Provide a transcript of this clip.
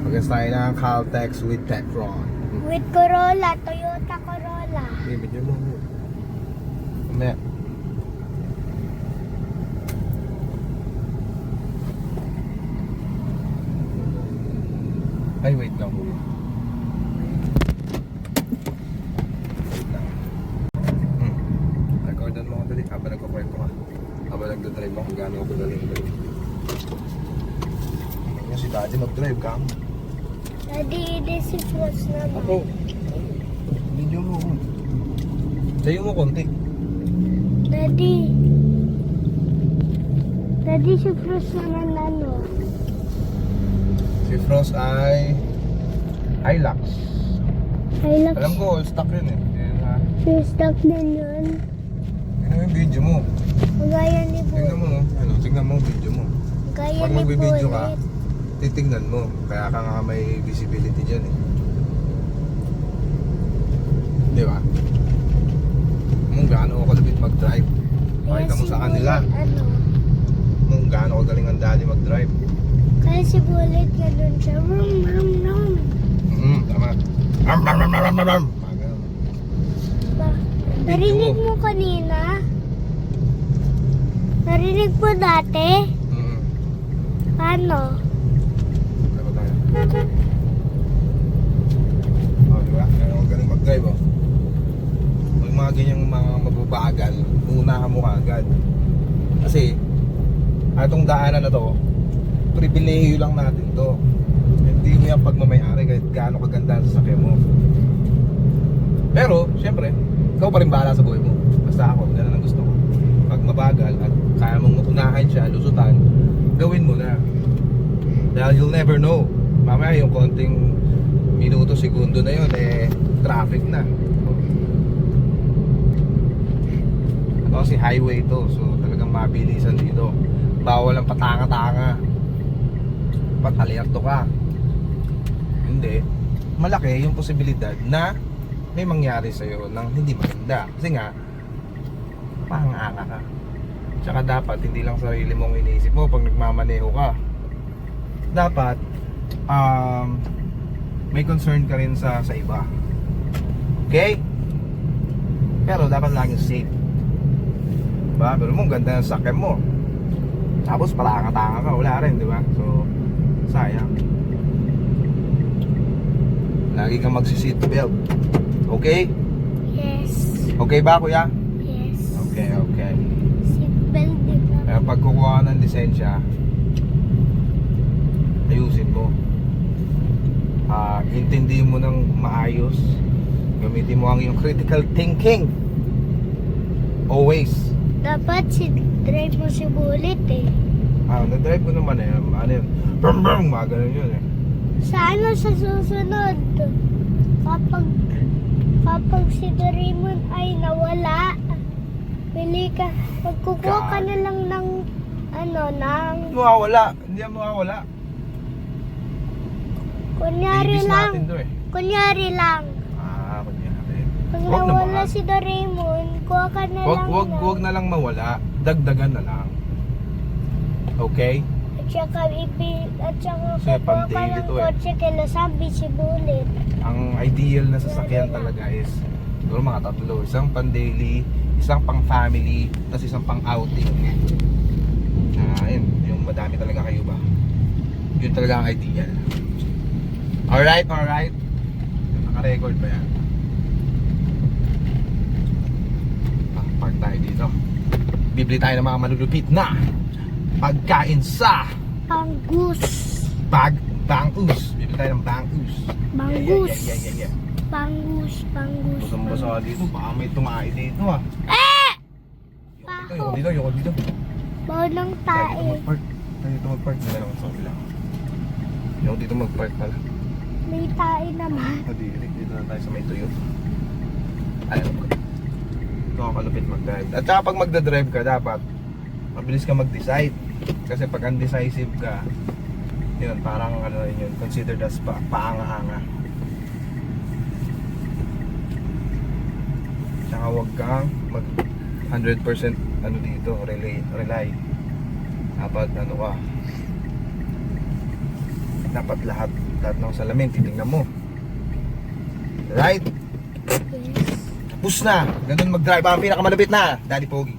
Mag-gas tayo ng Caltex with Tecron. With Corolla, Toyota Corolla. Okay, medyo mo. Mamaya. Ay, wait lang. Wait lang. Recordan mo ako dali. Habang nagpakwento ka. Habang nagdadrive ako kung gaano ako daling. Ngayon si Daddy mag-drive ka. Daddy, this is what's naman. Ako. Video mo ako. Sayo mo konti. Daddy. Daddy, si Frost naman ano. Si Frost ay Hilux. Hilux. Alam ko, all stock yun eh. Si stock din yun. Tingnan mo yung video mo. Magaya ni Tingnan mo, Bullet. ano, tingnan mo yung video mo. Magaya Pag ni magbibideo ka, Bullet. titingnan mo. Kaya ka nga may visibility dyan eh. Di ba? Kung gaano ako kalapit mag-drive. Pakita mo Kaya si sa kanila. Bullet, ano, Kung gaano ko galing ang daddy mag-drive. kaya si Bullet ganun siya. Rum, rum, rum. Tama. Ram, ram, ram, ram, ram, ram. Mga ganun. Ba, narinig mo kanina? Narinig mo dati? Paano? Ano tayo? Oh, di ba? Kaya ako galing mag-drive oh. Pag mga ganyang mga mababagal, uunahan mo agad. Kasi, atong daanan na to, pribilehiyo lang natin to. Hindi mo yan pagmamayari kahit gaano kaganda ang sasakyan mo. Pero, syempre, ikaw pa rin bahala sa buhay mo. Basta ako, ganun ang gusto ko. Pag mabagal at kaya mong unahin siya, lusutan, gawin mo na. Dahil you'll never know. Mamaya yung konting minuto, segundo na yun, eh, traffic na. Ito kasi highway to, so talagang mabilisan dito. Bawal ang patanga-tanga. Patalerto ka. Hindi. Malaki yung posibilidad na may mangyari sa'yo ng hindi maganda. Kasi nga, panganga ka. Tsaka dapat hindi lang sarili mong iniisip mo pag nagmamaneho ka. Dapat may concern ka rin sa iba. Okay? Pero dapat laging safe. Diba? Pero mo ganda ng sakyan mo. Tapos palanga-tanga ka, wala rin, di ba? So, sayang. Lagi kang magsi-seatbelt. Okay? Yes. Okay ba, kuya? Yes. Okay, okay. Seatbelt din na. Kaya pag kukuha ka ng lisensya, ayusin mo. Intindihin mo ng maayos. Gamitin mo ang iyong critical thinking. Always. Dapat si drive mo si Bullet eh. Na-drive ko naman eh. Ano yun? Brum brum! Mga ganun yun eh. Sa ano sa susunod? Kapag si Doraemon ay nawala, pili ka. Magkukuha ka na lang ng ano, ng Mawawala. Hindi yan mawawala. kunyari Babies lang. natin to eh. Kunyari lang. Kunyari. Pag Wag nawala naman. si Doraemon, kuha ka na lang ng- Wag na lang mawala. Dagdagan na lang. Okay? At saka Kasi kukuha ka pang-daily ng to eh. kotse kila sabi si Bullet. Ang ideal na sasakyan talaga is siguro mga tatlo. Isang pang-daily, isang pang-family, tapos isang pang-outing. Yun. Yung madami talaga kayo ba? Yun talaga ang ideal. Alright, alright. Naka-record ba yan? Park tayo dito. Bibili tayo ng mga malulupit na pagkain sa Bangus. Bangus. Bibili tayo ng bangus. Bangus. Yeah. Bangus. Basang-basa dito. Baka may tumae dito ah. Baho. Yoko dito. Baho ng Tayo tae. mag-park. Dala lang sa kabila. Yoko dito mag-park pala. May tae naman. Dito na tayo sa may tuyo. Ayun. Ito ang kalupit mag-drive. At saka pag magdadrive ka, dapat mabilis ka mag-decide. Kasi pag undecisive ka, yun, parang ano yun, considered as paanga-anga. Tsaka huwag kang mag 100% ano dito, rely. Dapat ano ka, dapat lahat Lahat ng salamin, titingnan mo. Right? Yes. Tapos na. Ganun mag-drive. Ang pinakamalapit na. Daddy Pogi.